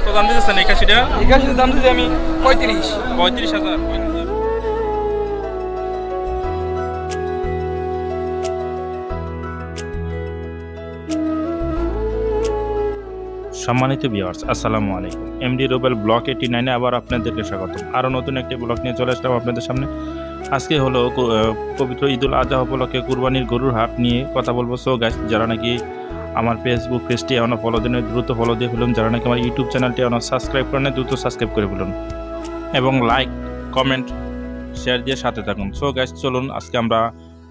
কত দাম দিতেছেন এই খাসিটা? এই খাসিটার দাম দিচ্ছি আমি 35,000। সম্মানিত ভিউয়ার্স, আসসালামু আলাইকুম। এমডি রুবেল ব্লক 89 আবার আপনাদেরকে স্বাগতম। আরও নতুন একটি ব্লক নিয়ে চলে আসলাম আপনাদের সামনে। আজকে হলো পবিত্র ঈদুল আজহা উপলক্ষে কুরবানির গরুর হাট নিয়ে কথা বলবো। সো গাইস, যারা নাকি আমার ফেসবুক পেজটি এখনও ফলো দেন দ্রুত ফলো দিয়ে ফেলুন। যারা নাকি আমার ইউটিউব চ্যানেলটি এখনও সাবস্ক্রাইব করেন দ্রুত সাবস্ক্রাইব করে ফেলুন এবং লাইক কমেন্ট শেয়ার দিয়ে সাথে থাকুন। সো গাইস, চলুন আজকে আমরা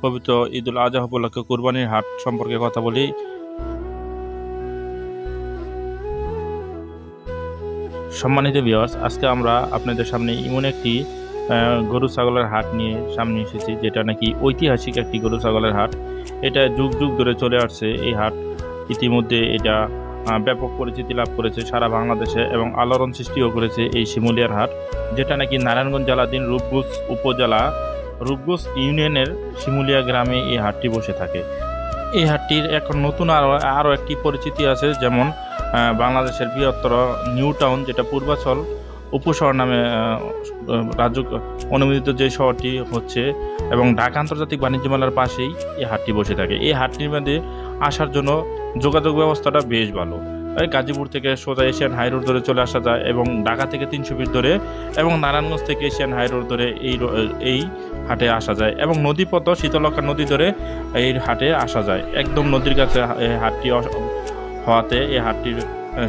পবিত্র ঈদুল আজহা উপলক্ষে কুরবানির হাট সম্পর্কে কথা বলি। সম্মানিত ভিউয়ার্স, আজকে আমরা আপনাদের সামনে এমন একটি গরু ছাগলের হাট নিয়ে সামনে এসেছি, যেটা নাকি ঐতিহাসিক একটি গরু ছাগলের হাট। এটা যুগ যুগ ধরে চলে আসছে এই হাট। ইতিমধ্যে এটা ব্যাপক পরিচিতি লাভ করেছে সারা বাংলাদেশে এবং আলোড়ন সৃষ্টিও করেছে এই শিমুলিয়ার হাট, যেটা নাকি নারায়ণগঞ্জ জেলাধীন রূপগঞ্জ উপজেলা রূপগঞ্জ ইউনিয়নের শিমুলিয়া গ্রামে এই হাটটি বসে থাকে। এই হাটটির এখন নতুন আরও একটি পরিচিতি আছে, যেমন বাংলাদেশের বৃহত্তর নিউ টাউন, যেটা পূর্বাচল উপশহর নামে রাজ্য অনুমোদিত যে শহরটি হচ্ছে, এবং ঢাকা আন্তর্জাতিক বাণিজ্য মেলার পাশেই এই হাটটি বসে থাকে। এই হাটটির মধ্যে আসার জন্য যোগাযোগ ব্যবস্থাটা বেশ ভালো। গাজীপুর থেকে সোজা এশিয়ান হাই রোড ধরে চলে আসা যায়, এবং ঢাকা থেকে 300 ফিট ধরে এবং নারায়ণগঞ্জ থেকে এশিয়ান হাই রোড ধরে এই হাটে আসা যায়, এবং নদীপথ শীতলক্ষা নদী ধরে এই হাটে আসা যায়। একদম নদীর কাছে হাটটি হওয়াতে এই হাটটির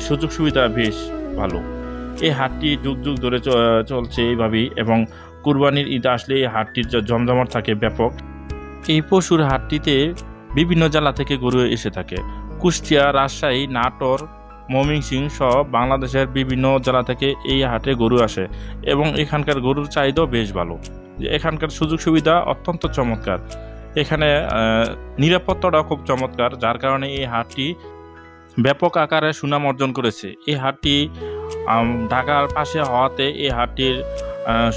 সুযোগ সুবিধা বেশ ভালো। এই হাটটি যুগ যুগ ধরে চলছে এইভাবেই, এবং কুরবানির ঈদ আসলে এই হাটটির জমজমাট থাকে ব্যাপক। এই পশুর হাটটিতে বিভিন্ন জেলা থেকে গরু এসে থাকে। কুষ্টিয়া, রাজশাহী, নাটোর, ময়মনসিংহ সহ বাংলাদেশের বিভিন্ন জেলা থেকে এই হাটে গরু আসে, এবং এখানকার গরুর চাহিদাও বেশ ভালো। এখানকার সুযোগ সুবিধা অত্যন্ত চমৎকার। এখানে নিরাপত্তাটাও খুব চমৎকার, যার কারণে এই হাটটি ব্যাপক আকারে সুনাম অর্জন করেছে। এই হাটটি ঢাকার পাশে হওয়াতে এই হাটটির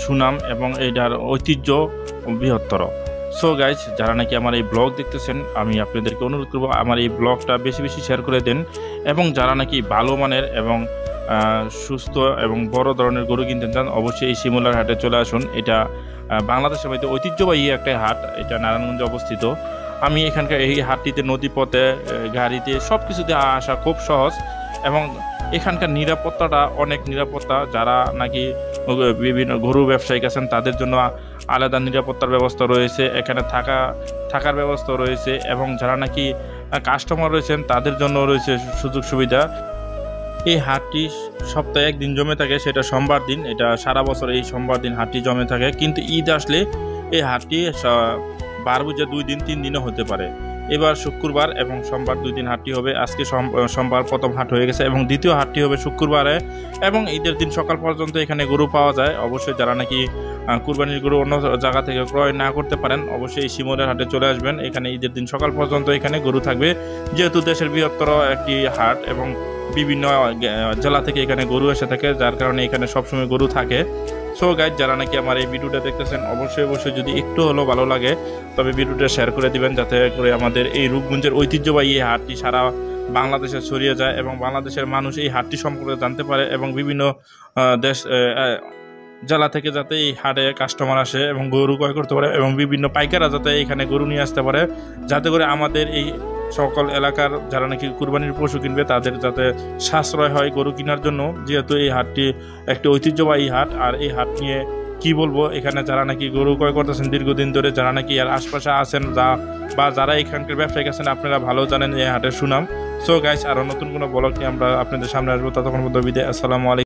সুনাম এবং এটার ঐতিহ্য বৃহত্তর। সো গাইজ, যারা নাকি আমার এই ব্লগ দেখতেছেন, আমি আপনাদেরকে অনুরোধ করবো আমার এই ব্লগটা বেশি বেশি শেয়ার করে দেন, এবং যারা নাকি ভালো মানের এবং সুস্থ এবং বড় ধরনের গরু কিনতে চান, অবশ্যই এই শিমুলার হাটে চলে আসুন। এটা বাংলাদেশের মধ্যে ঐতিহ্যবাহী একটা হাট, এটা নারায়ণগঞ্জে অবস্থিত। আমি এখানকার এই হাটটিতে নদীপথে, গাড়িতে সব কিছুতে আসা খুব সহজ, এবং এখানকার নিরাপত্তাটা অনেক নিরাপত্তা। যারা নাকি বিভিন্ন গরু ব্যবসায়িক আছেন তাদের জন্য আলাদা নিরাপত্তার ব্যবস্থা রয়েছে, এখানে থাকার ব্যবস্থা রয়েছে, এবং যারা নাকি কাস্টমার রয়েছেন তাদের জন্য রয়েছে সুযোগ সুবিধা। এই হাটটি সপ্তাহে একদিন জমে থাকে, সেটা সোমবার দিন। এটা সারা বছর এই সোমবার দিন হাটটি জমে থাকে, কিন্তু ঈদ আসলে এই হাটটি 12 বুঝে 2 দিন 3 দিনও হতে পারে। এবার শুক্রবার এবং সোমবার 2 দিন হাটটি হবে। আজকে সোমবার প্রথম হাট হয়ে গেছে, এবং দ্বিতীয় হাটটি হবে শুক্রবারে, এবং ঈদের দিন সকাল পর্যন্ত এখানে গরু পাওয়া যায়। অবশ্যই যারা নাকি কুরবানির গরু অন্য জায়গা থেকে ক্রয় না করতে পারেন, অবশ্যই এই শিমুলিয়ার হাটে চলে আসবেন। এখানে ঈদের দিন সকাল পর্যন্ত এখানে গরু থাকবে, যেহেতু দেশের বৃহত্তর একটি হাট এবং বিভিন্ন জেলা থেকে এখানে গরু এসে থাকে, যার কারণে এখানে সবসময় গরু থাকে। সো গাইজ, যারা নাকি আমার এই ভিডিওটা দেখতেছেন, অবশ্যই যদি একটু হলেও ভালো লাগে তবে ভিডিওটা শেয়ার করে দিবেন, যাতে করে আমাদের এই রূপগঞ্জের ঐতিহ্যবাহী এই হাটটি সারা বাংলাদেশে ছড়িয়ে যায়, এবং বাংলাদেশের মানুষ এই হাটটি সম্পর্কে জানতে পারে, এবং বিভিন্ন জেলা থেকে যাতে এই হাটে কাস্টমার আসে এবং গরু ক্রয় করতে পারে, এবং বিভিন্ন পাইকাররা যাতে এখানে গরু নিয়ে আসতে পারে, যাতে করে আমাদের এই সকল এলাকার যারা নাকি কুরবানির পশু কিনবে তাদের যাতে সাশ্রয় হয় গরু কেনার জন্য, যেহেতু এই হাটটি একটি ঐতিহ্যবাহী হাট। আর এই হাট নিয়ে কি বলবো, এখানে যারা নাকি গরু ক্রয় করতেছেন দীর্ঘদিন ধরে, যারা নাকি এর আশপাশে আছেন বা যারা এখানকার ব্যবসায়িক আছেন, আপনারা ভালো জানেন এই হাটের সুনাম। সো গাইস, আরও নতুন কোনো ব্লগ নিয়ে আমরা আপনাদের সামনে আসবো। ততক্ষণ পর্যন্ত বিদায়। আসসালামু আলাইকুম।